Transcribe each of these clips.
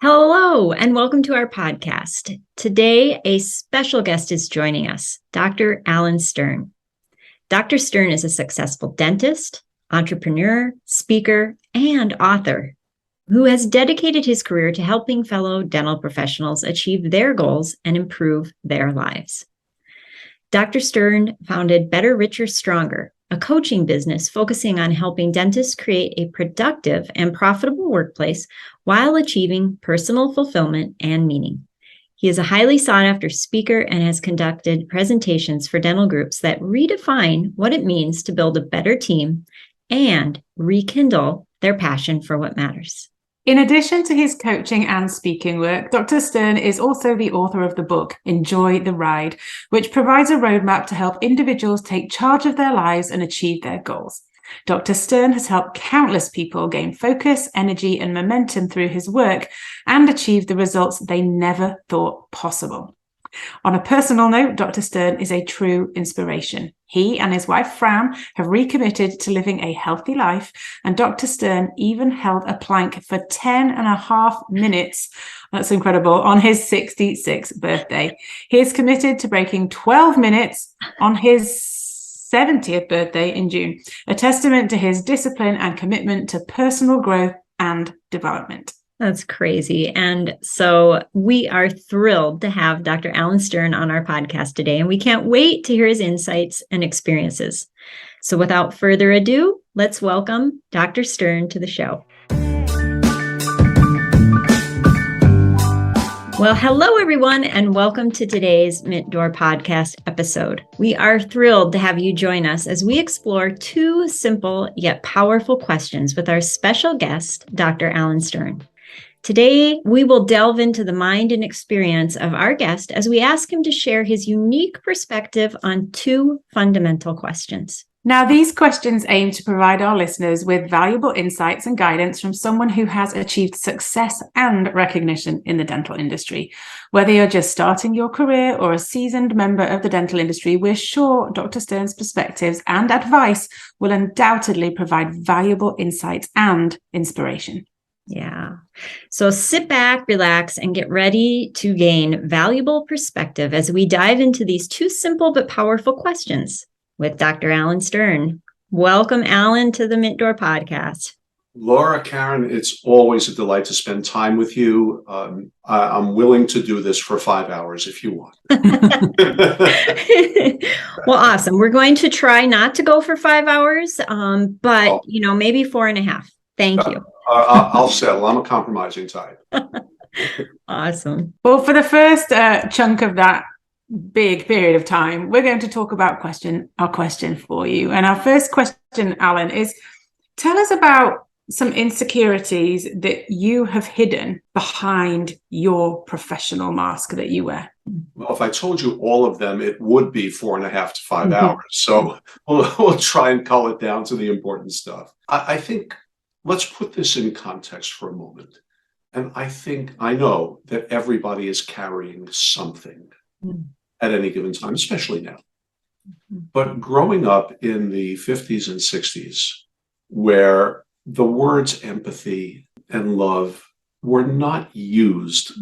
Hello, and welcome to our podcast. Today, a special guest is joining us, Dr. Alan Stern. Dr. Stern is a successful dentist, entrepreneur, speaker, and author who has dedicated his career to helping fellow dental professionals achieve their goals and improve their lives. Dr. Stern founded Better, Richer, Stronger, a coaching business focusing on helping dentists create a productive and profitable workplace while achieving personal fulfillment and meaning. He is a highly sought-after speaker and has conducted presentations for dental groups that redefine what it means to build a better team and rekindle their passion for what matters. In addition to his coaching and speaking work, Dr. Stern is also the author of the book, Enjoy the Ride, which provides a roadmap to help individuals take charge of their lives and achieve their goals. Dr. Stern has helped countless people gain focus, energy, and momentum through his work and achieve the results they never thought possible. On a personal note, Dr. Stern is a true inspiration. He and his wife, Fran, have recommitted to living a healthy life, and Dr. Stern even held a plank for 10.5 minutes. That's incredible. On his 66th birthday. He is committed to breaking 12 minutes on his 70th birthday in June, a testament to his discipline and commitment to personal growth and development. That's crazy. And so we are thrilled to have Dr. Alan Stern on our podcast today, and we can't wait to hear his insights and experiences. So without further ado, let's welcome Dr. Stern to the show. Well, hello, everyone, and welcome to today's Mint Door podcast episode. We are thrilled to have you join us as we explore two simple yet powerful questions with our special guest, Dr. Alan Stern. Today, we will delve into the mind and experience of our guest as we ask him to share his unique perspective on two fundamental questions. Now, these questions aim to provide our listeners with valuable insights and guidance from someone who has achieved success and recognition in the dental industry. Whether you're just starting your career or a seasoned member of the dental industry, we're sure Dr. Stern's perspectives and advice will undoubtedly provide valuable insights and inspiration. Yeah. So sit back, relax, and get ready to gain valuable perspective as we dive into these two simple but powerful questions with Dr. Alan Stern. Welcome, Alan, to the Mint Door podcast. Laura, Karen, it's always a delight to spend time with you. I'm willing to do this for 5 hours if you want. Well, awesome. We're going to try not to go for 5 hours, but maybe 4.5. Thank you. I'll settle. I'm a compromising type. Awesome. Well, for the first chunk of that big period of time, we're going to talk about our question for you. And our first question, Alan, is tell us about some insecurities that you have hidden behind your professional mask that you wear. Well, if I told you all of them, it would be 4.5 to 5 hours. So we'll try and cull it down to the important stuff. I think let's put this in context for a moment. And I know that everybody is carrying something at any given time, especially now. But growing up in the 50s and 60s, where the words empathy and love were not used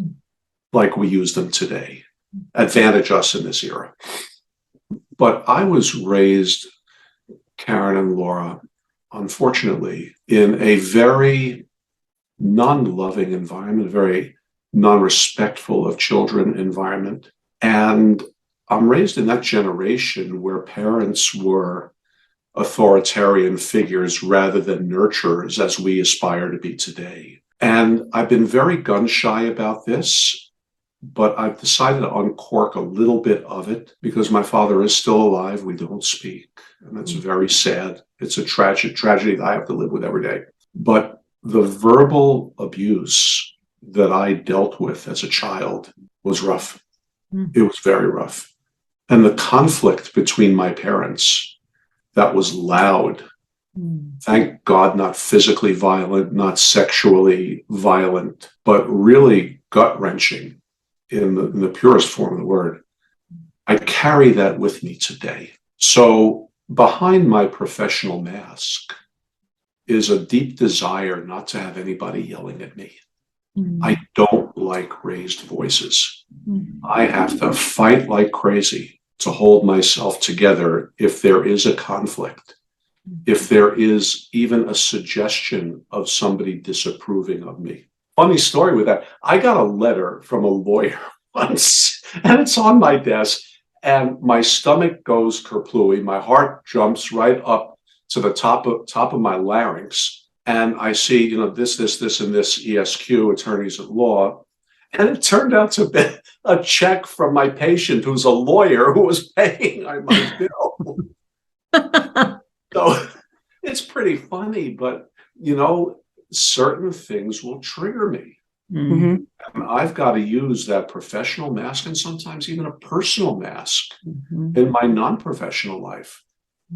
like we use them today, advantage us in this era. But I was raised, Karen and Laura, unfortunately, in a very non-loving environment, a very non-respectful of children environment. And I'm raised in that generation where parents were authoritarian figures rather than nurturers as we aspire to be today. And I've been very gun-shy about this, but I've decided to uncork a little bit of it because my father is still alive. We don't speak, and that's very sad. It's a tragedy that I have to live with every day. But the verbal abuse that I dealt with as a child was rough. It was very rough. And the conflict between my parents, that was loud. Thank God, not physically violent, not sexually violent, but really gut-wrenching in the purest form of the word. I carry that with me today. So behind my professional mask is a deep desire not to have anybody yelling at me. I don't like raised voices. Mm. I have to fight like crazy to hold myself together if there is a conflict, if there is even a suggestion of somebody disapproving of me. Funny story with that. I got a letter from a lawyer once, and it's on my desk, and my stomach goes kerplooey. My heart jumps right up to the top of my larynx. And I see, this, and this ESQ, attorneys at law. And it turned out to be a check from my patient who's a lawyer who was paying my bill. So it's pretty funny, but, certain things will trigger me. Mm-hmm. And I've got to use that professional mask and sometimes even a personal mask Mm-hmm. in my non-professional life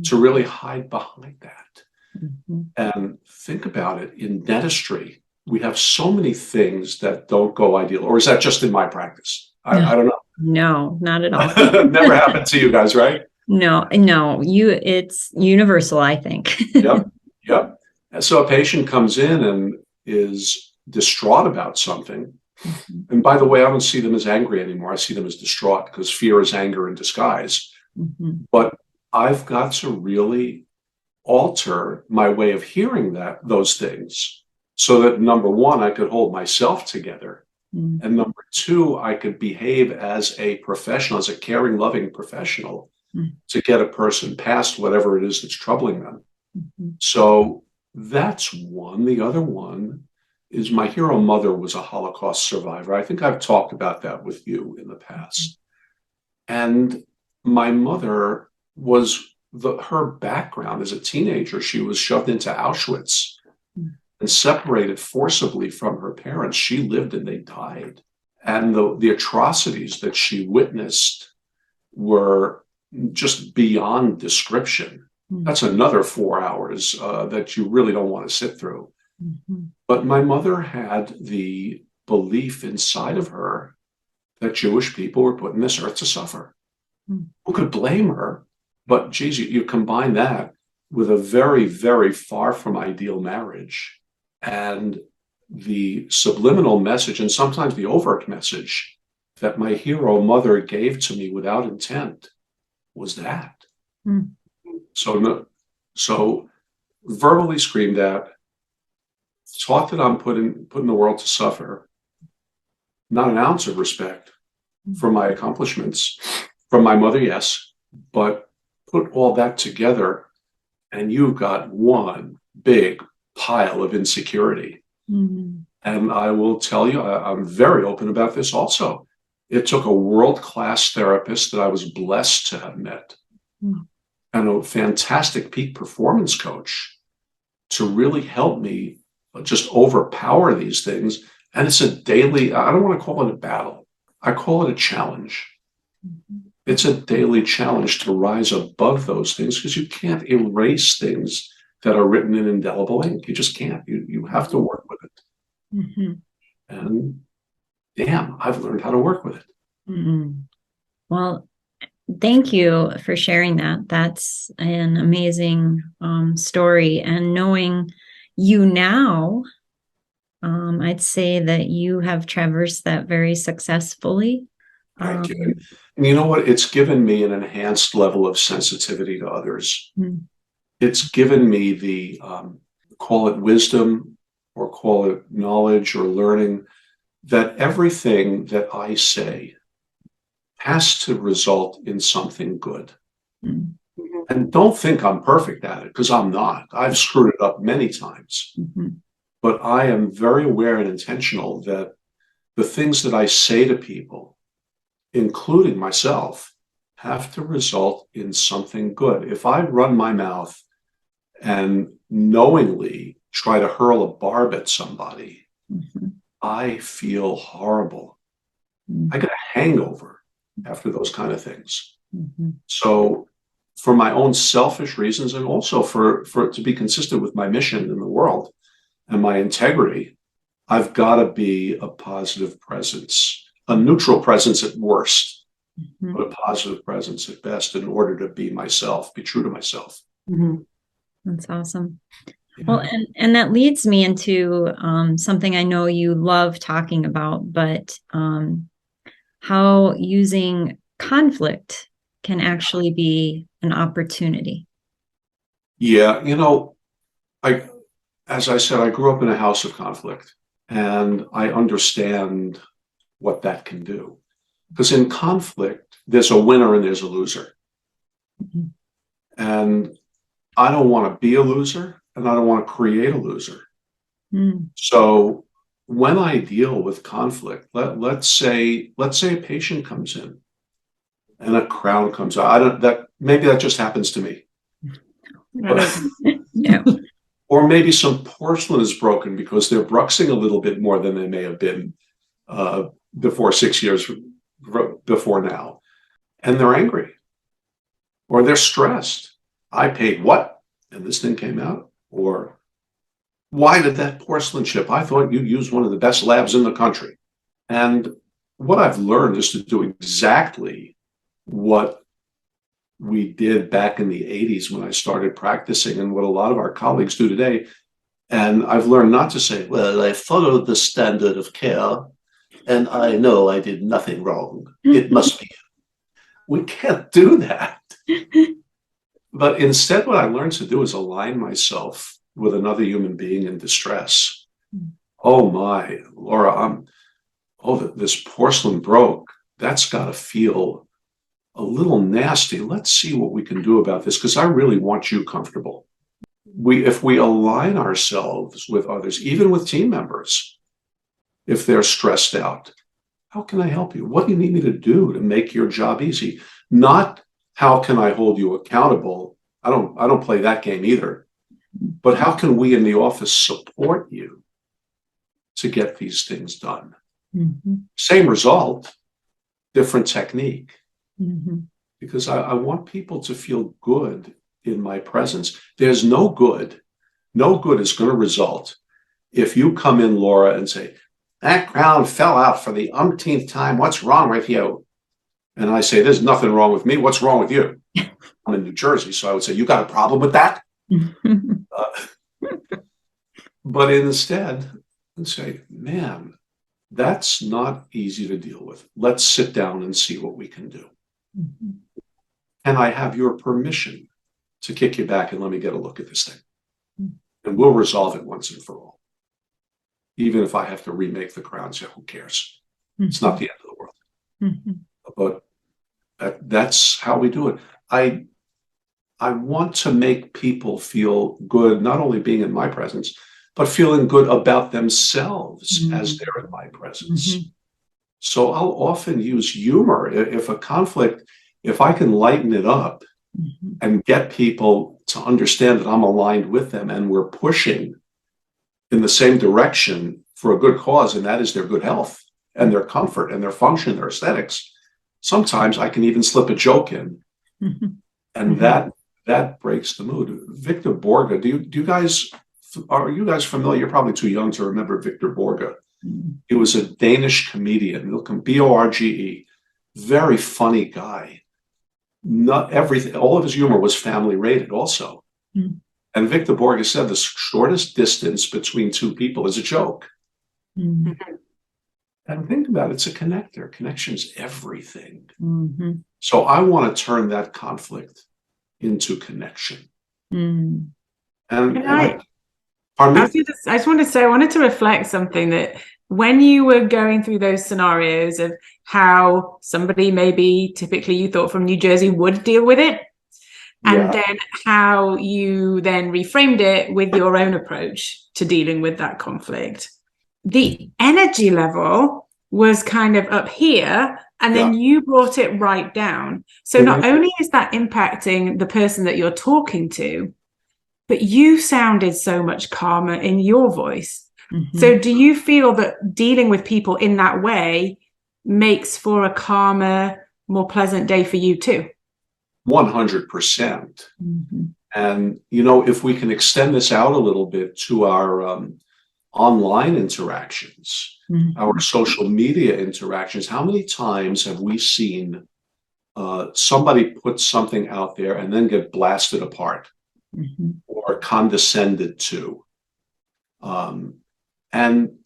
to really hide behind that. Mm-hmm. And think about it, in dentistry, we have so many things that don't go ideal. Or is that just in my practice? I don't know. No, not at all. Never happened to you guys, right? No, it's universal, I think. Yep. And so a patient comes in and is distraught about something. Mm-hmm. And by the way, I don't see them as angry anymore. I see them as distraught because fear is anger in disguise. Mm-hmm. But I've got to really alter my way of hearing those things so that, number one, I could hold myself together. Mm-hmm. And number two, I could behave as a professional, as a caring, loving professional to get a person past whatever it is that's troubling them. Mm-hmm. So that's one. The other one is my hero mother was a Holocaust survivor. I think I've talked about that with you in the past. And my mother was her background as a teenager. She was shoved into Auschwitz and separated forcibly from her parents. She lived and they died. And the atrocities that she witnessed were just beyond description. That's another 4 hours that you really don't want to sit through. Mm-hmm. But my mother had the belief inside of her that Jewish people were put on this earth to suffer. Who could blame her? But geez, you combine that with a very, very far from ideal marriage and the subliminal message and sometimes the overt message that my hero mother gave to me without intent was that. So verbally screamed at, taught that I'm putting the world to suffer, not an ounce of respect for my accomplishments, from my mother, yes, but put all that together and you've got one big pile of insecurity. Mm-hmm. And I will tell you, I'm very open about this also. It took a world-class therapist that I was blessed to have met and a fantastic peak performance coach to really help me just overpower these things. And it's a daily, I don't want to call it a battle. I call it a challenge. It's a daily challenge to rise above those things because you can't erase things that are written in indelible ink. You just can't. You have to work with it. And damn, I've learned how to work with it. Well, thank you for sharing that. That's an amazing story. And knowing you now, I'd say that you have traversed that very successful. Thank you. And you know what? It's given me an enhanced level of sensitivity to others. It's given me the, call it wisdom or call it knowledge or learning, that everything that I say has to result in something good. And don't think I'm perfect at it, because I'm not. I've screwed it up many times. But I am very aware and intentional that the things that I say to people, including myself, have to result in something good. If I run my mouth and knowingly try to hurl a barb at somebody, I feel horrible. I get a hangover after those kind of things. So for my own selfish reasons, and also for it to be consistent with my mission in the world and my integrity, I've got to be a positive presence, a neutral presence at worst, but a positive presence at best, in order to be myself, be true to myself. That's awesome. Well, and that leads me into something I know you love talking about, but how using conflict can actually be an opportunity. Yeah, as I said, I grew up in a house of conflict, and I understand what that can do. Because in conflict, there's a winner and there's a loser. Mm-hmm. And I don't want to be a loser, and I don't want to create a loser. Mm. So when I deal with conflict, let's say a patient comes in and a crown comes out. Maybe that just happens to me. No. Or maybe some porcelain is broken because they're bruxing a little bit more than they may have been before 6 years before now. And they're angry or they're stressed. I paid what? And this thing came out? Or why did that porcelain chip? I thought you used one of the best labs in the country. And what I've learned is to do exactly what we did back in the 80s when I started practicing, and what a lot of our colleagues do today. And I've learned not to say, well, I followed the standard of care and I know I did nothing wrong. It must be. We can't do that. But instead, what I learned to do is align myself with another human being in distress. Oh my, Laura, this porcelain broke. That's got to feel a little nasty. Let's see what we can do about this, because I really want you comfortable. If we align ourselves with others, even with team members, if they're stressed out, how can I help you? What do you need me to do to make your job easy? Not how can I hold you accountable? I don't play that game either. But how can we in the office support you to get these things done? Mm-hmm. Same result, different technique. Mm-hmm. Because I want people to feel good in my presence. There's no good is going to result if you come in, Laura, and say, that crown fell out for the umpteenth time. What's wrong with you? And I say, there's nothing wrong with me. What's wrong with you? I'm in New Jersey, so I would say, you got a problem with that? But instead, I'd say, man, that's not easy to deal with. Let's sit down and see what we can do. Mm-hmm. And I have your permission to kick you back and let me get a look at this thing. Mm-hmm. And we'll resolve it once and for all. Even if I have to remake the crown, so who cares? Mm-hmm. It's not the end of the world. Mm-hmm. But that's how we do it. I want to make people feel good, not only being in my presence, but feeling good about themselves mm-hmm. as they're in my presence. Mm-hmm. So I'll often use humor. If a conflict, if I can lighten it up mm-hmm. and get people to understand that I'm aligned with them and we're pushing in the same direction for a good cause, and that is their good health and their comfort and their function, their aesthetics. Sometimes I can even slip a joke in, mm-hmm. and mm-hmm. that breaks the mood. Victor Borge, are you guys familiar? You're probably too young to remember Victor Borge. Mm-hmm. He was a Danish comedian, Borge, very funny guy. Not everything, all of his humor was family rated also. Mm-hmm. And Victor Borge said the shortest distance between two people is a joke. Mm-hmm. And think about it, it's a connector. Connection's everything. Mm-hmm. So I want to turn that conflict into connection. Mm. I just wanted to say, I wanted to reflect something that when you were going through those scenarios of how somebody maybe typically you thought from New Jersey would deal with it, and then how you then reframed it with your own approach to dealing with that conflict. The energy level was kind of up here, and then you brought it right down. So not only is that impacting the person that you're talking to, but you sounded so much calmer in your voice. Mm-hmm. So do you feel that dealing with people in that way makes for a calmer, more pleasant day for you too? 100%. Mm-hmm. And, if we can extend this out a little bit to our online interactions, mm-hmm. our social media interactions, how many times have we seen somebody put something out there and then get blasted apart? or condescended to. And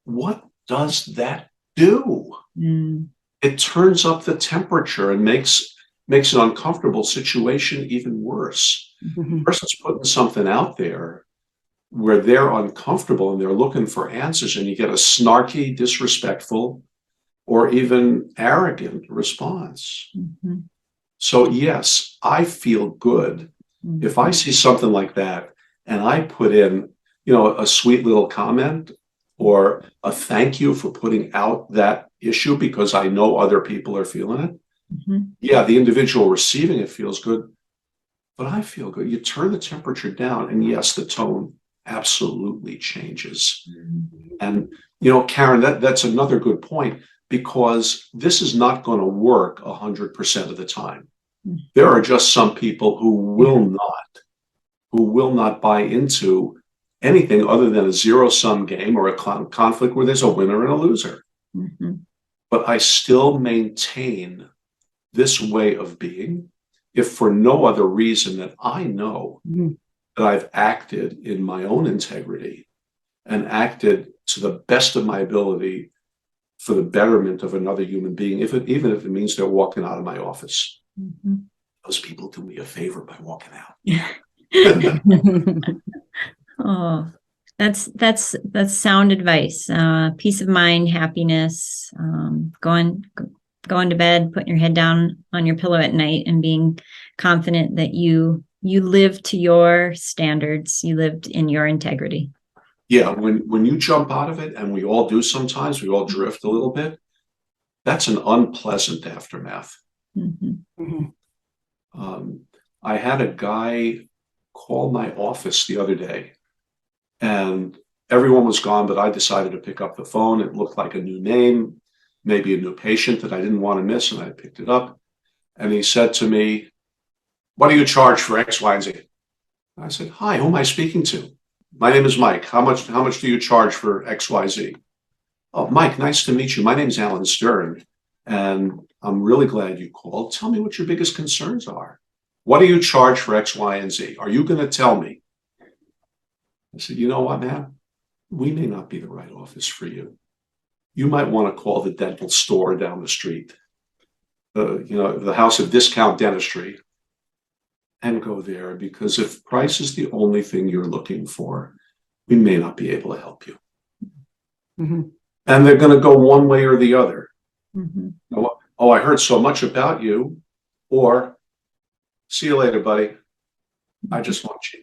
what does that do? It turns up the temperature and makes an uncomfortable situation even worse. The person's putting something out there where they're uncomfortable and they're looking for answers, and you get a snarky, disrespectful, or even arrogant response. So yes, I feel good if I see something like that and I put in, a sweet little comment or a thank you for putting out that issue because I know other people are feeling it. Yeah, the individual receiving it feels good, but I feel good. You turn the temperature down, and yes, the tone absolutely changes. And, Karen, that's another good point, because this is not going to work 100% of the time. There are just some people who will not buy into anything other than a zero-sum game or a conflict where there's a winner and a loser. But I still maintain this way of being, if for no other reason that I know that I've acted in my own integrity and acted to the best of my ability for the betterment of another human being, even if it means they're walking out of my office. Those people do me a favor by walking out. Oh, that's sound advice. Peace of mind, happiness, going to bed, putting your head down on your pillow at night and being confident that you live to your standards, you lived in your integrity. Yeah, when you jump out of it, and we all do sometimes, we all drift a little bit, that's an unpleasant aftermath. I had a guy call my office the other day, and everyone was gone, but I decided to pick up the phone. It looked like a new name, maybe a new patient that I didn't want to miss, and I picked it up. And he said to me, "What do you charge for X, Y, and Z?" I said, "Hi, who am I speaking to?" "My name is Mike. How much do you charge for X, Y, Z?" "Oh, Mike, nice to meet you. My name's Alan Stern, and I'm really glad you called. Tell me what your biggest concerns are. What do you charge for X, Y, and Z? Are you going to tell me?" I said, "You know what, man? We may not be the right office for you. You might want to call the dental store down the street, the House of Discount Dentistry, and go there, because if price is the only thing you're looking for, we may not be able to help you." And they're going to go one way or the other. "Oh, I heard so much about you," or "See you later, buddy. I just want you."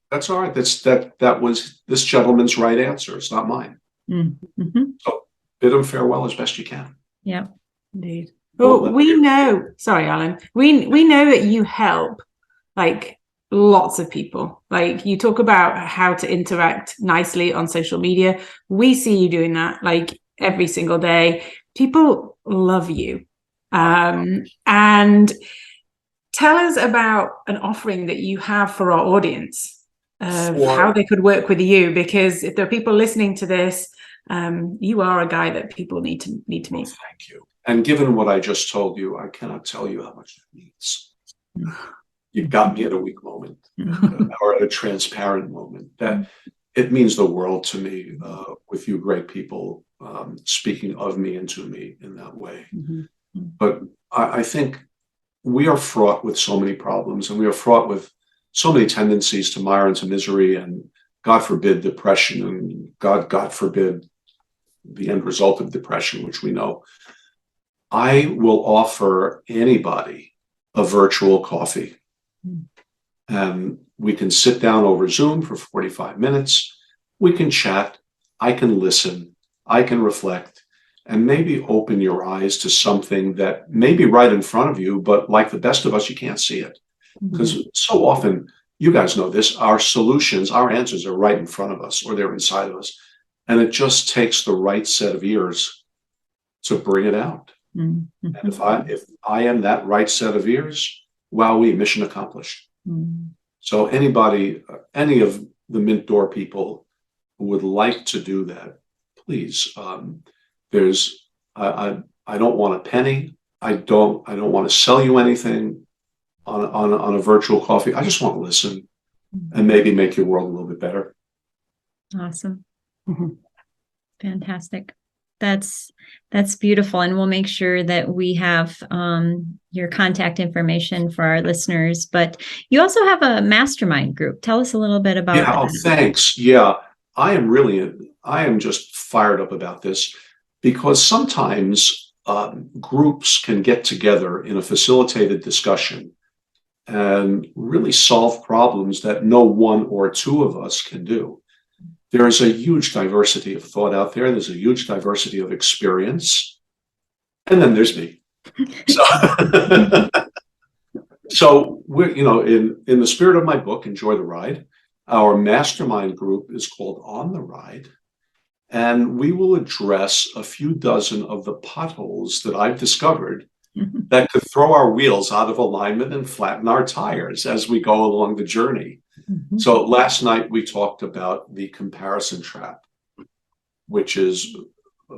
That's all right. That was this gentleman's right answer. It's not mine. So bid him farewell as best you can. Yeah, indeed. Well, we know. Sorry, Alan. We know that you help like lots of people. Like, you talk about how to interact nicely on social media. We see you doing that like every single day. People love you. And tell us about an offering that you have for our audience, of how they could work with you, because if there are people listening to this, you are a guy that people need to meet. Thank you. And given what I just told you, I cannot tell you how much that means. You got me at a weak moment, or at a transparent moment. That it means the world to me, with you great people speaking of me and to me in that way. But I think we are fraught with so many problems, and we are fraught with so many tendencies to mire into misery, and God forbid depression, and God forbid the end result of depression, which we know. I will offer anybody a virtual coffee, and we can sit down over Zoom for 45 minutes. We can chat. I can listen. I can reflect, and maybe open your eyes to something that may be right in front of you, but like the best of us, you can't see it. Because so often, you guys know this, our solutions, our answers are right in front of us, or they're inside of us. And it just takes the right set of ears to bring it out. And if I am that right set of ears, wowee, mission accomplished. So anybody, any of the Mint Door people who would like to do that, please. I don't want a penny. I don't want to sell you anything. on a virtual coffee. I just want to listen and maybe make your world a little bit better. Awesome. Fantastic. That's beautiful. And we'll make sure that we have your contact information for our listeners. But you also have a mastermind group. Tell us a little bit about that. Oh, thanks. Yeah, I am just fired up about this because sometimes groups can get together in a facilitated discussion and really solve problems that no one or two of us can do. There is a huge diversity of thought out there. There's a huge diversity of experience. And then there's me. So we're, in the spirit of my book, Enjoy the Ride, our mastermind group is called On the Ride. And we will address a few dozen of the potholes that I've discovered that could throw our wheels out of alignment and flatten our tires as we go along the journey. So last night we talked about the comparison trap, which is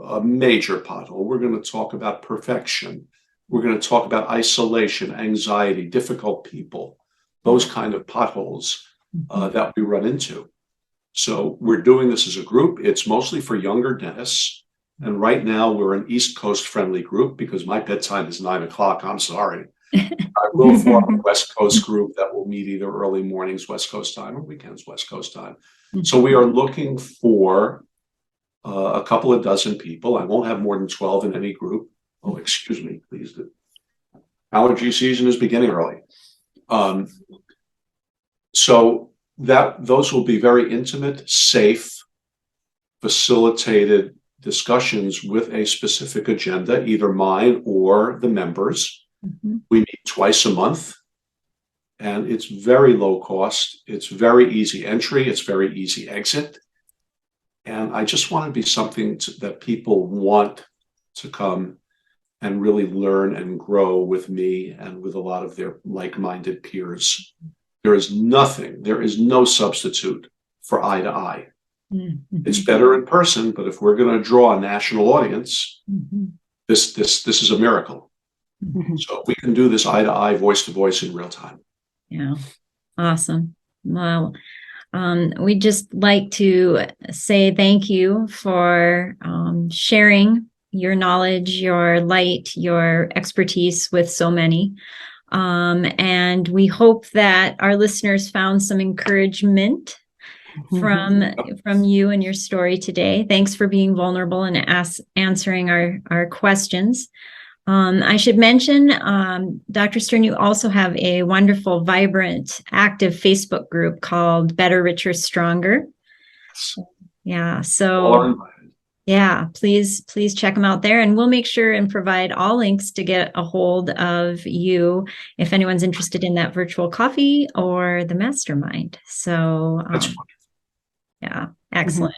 a major pothole. We're going to talk about perfection. We're going to talk about isolation, anxiety, difficult people, those kind of potholes that we run into. So we're doing this as a group. It's mostly for younger dentists. And right now we're an East Coast friendly group because my bedtime is 9 o'clock. I'm sorry. I will form a West Coast group that will meet either early mornings, West Coast time, or weekends, West Coast time. So we are looking for a couple of dozen people. I won't have more than 12 in any group. Oh, excuse me, please. Allergy season is beginning early. So those will be very intimate, safe, facilitated discussions with a specific agenda, either mine or the members. We meet twice a month, and it's very low cost. It's very easy entry. It's very easy exit. And I just want to be something that people want to come and really learn and grow with me and with a lot of their like-minded peers. There is no substitute for eye to eye. It's better in person, but if we're going to draw a national audience, this is a miracle. So we can do this eye to eye, voice to voice in real time. Yeah. Awesome. Well, we'd just like to say thank you for sharing your knowledge, your light, your expertise with so many. And we hope that our listeners found some encouragement from you and your story today. Thanks for being vulnerable and answering our questions. I should mention, Dr. Stern, you also have a wonderful, vibrant, active Facebook group called Better, Richer, Stronger. Yeah. So yeah, please check them out there, and we'll make sure and provide all links to get a hold of you if anyone's interested in that virtual coffee or the mastermind. So yeah, excellent.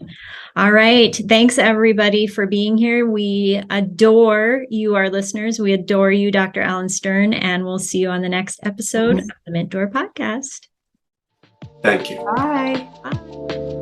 All right. Thanks, everybody, for being here. We adore you, our listeners. We adore you, Dr. Alan Stern, and we'll see you on the next episode of the Mentor Podcast. Thank you. Bye. Bye.